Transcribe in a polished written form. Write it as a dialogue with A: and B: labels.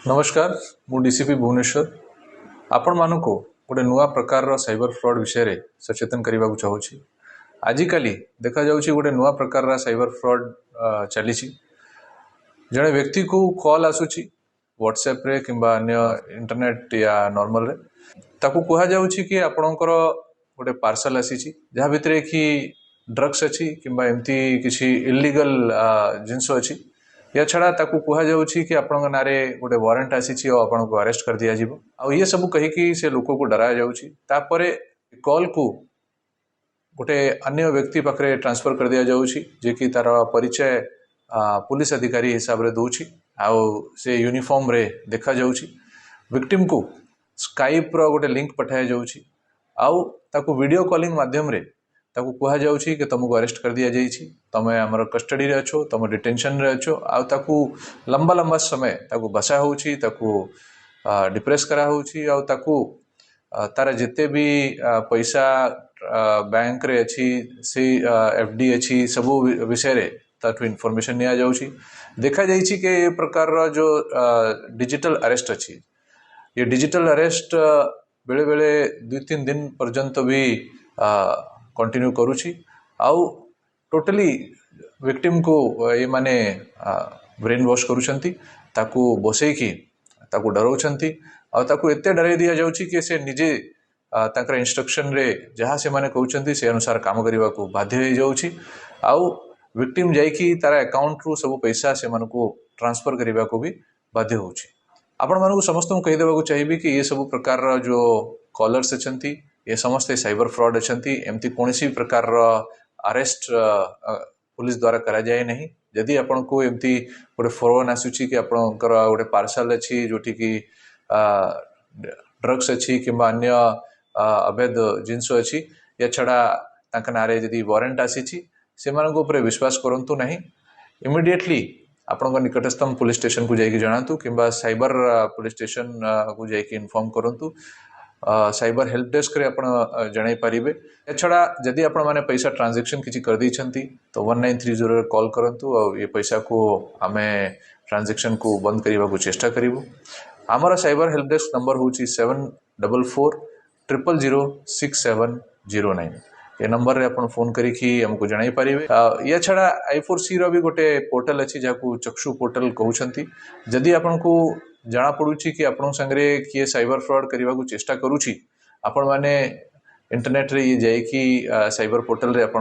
A: नमस्कार मु डीसीपी भुवनेश्वर आपण मानक गोटे नुआ प्रकार साइबर फ्रॉड विषय सचेतन करने को चाहूँगी। आजिकाली देखा जाउछि गोटे नुआ प्रकार साइबर फ्रॉड चली जड़े व्यक्ति को कॉल आसुची व्हाट्सएप रे किंबा अन्य इंटरनेट या नॉर्मल रे ताकू कहा जाउछि कि आपणकर गोटे पार्सल आसी जहाँ भितर कि ड्रग्स अच्छी किंबा एमती किसी इलीगल जिनस अच्छी या छड़ा ताकू कहा जाउछि कि आपन नारे गोटे वारंट आसी और आपन को अरेस्ट कर दिया जिवो आ ये सब कहिकी से लोक को डरा जाउछि तापरे कॉल को गोटे अन्य व्यक्ति पाखरे ट्रांसफर कर दिया जाउछि जे कि तार परिचय पुलिस अधिकारी हिसाब रे दउछि आ से यूनिफॉर्म रे देखा जाउछि विक्टिम को स्काइप रो गोटे लिंक पठाया जाउछि आउ ताकू वीडियो कॉलिंग माध्यम रे ताकू कहा जाउछि कि तुमको अरेस्ट कर दिया जाइछि तमे हमर कस्टडी रे अछो तुम डिटेंशन रे अछो आ ताकू लंबा लंबा समय ताकू बसा होउछि ताकू डिप्रेस करा होउछि आ ताकू तार जिते भी पैसा बैंक रे अछि से एफडी अछि सब विषय रे ताठू इन्फॉर्मेशन निया जाउछि देखा जाइछि कि ये प्रकार रो जो डिजिटल अरेस्ट अछि ये डिजिटल अरेस्ट बेले बेले 2-3 दिन पर्यंत भी कंटिन्यू करुछि आउ टोटली विक्टिम को ये माने ब्रेन वॉश करुछंती ताकू बसैकी ताकू डराउछंती आ ताकू एते डराई दिया जाउछि कि से निजे ताकर इंस्ट्रक्शन रे जहाँ से माने कहउछंती से अनुसार काम करबा को बाध्य हो जाउछि आउ विक्टिम जाइकी तार अकाउंट रु सब पैसा से मन को ट्रांसफर करबा को भी बाध्य होउछि। आपण मानू समस्त कही देबा चाहिए कि ये सब प्रकार जो कॉलर्स अछंती ये समस्त साइबर फ्रॉड अछंती एमती कोनसी प्रकार अरेस्ट पुलिस द्वारा करा जाए नहीं यदि आपण को एमती गोटे फोन आसुची कि आपणकर गोटे पार्सल अच्छी जोटी कि ड्रग्स अच्छी किंबा अन्य अवैध जिनस अच्छी या छड़ा तांका नारे यदि वारंट आसी से विश्वास करंतु नहीं इमिडिएटली आपण निकटस्थम पुलिस स्टेशन को जाइए जनातु किंबा साइबर पुलिस स्टेशन को जाइए इन्फॉर्म करंतु साइबर हेल्प डेस्क रे आपण जणाई पारिबे एछड़ा जदि आपण माने पैसा ट्रांजैक्शन किछि कर दै छंती तो 1930 रे कॉल करंतु और ये पैसा को हमें ट्रांजैक्शन को बंद करबा को चेष्टा करिवो। हमर साइबर हेल्प डेस्क नंबर होची 744 000 6709 ये नंबर रे आपण फोन करिकी हमको जणाई पारिबे। या छड़ा I4C रो भी गोटे पोर्टल अछि जाकू चक्षु पोर्टल कहउछंती जदि आपण को जाना पड़ुछि कि आपण संगरे किए साइबर फ्रॉड करबा को चेष्टा करूछि आपण माने इंटरनेट रे ये जाय कि साइबर पोर्टल रे आपण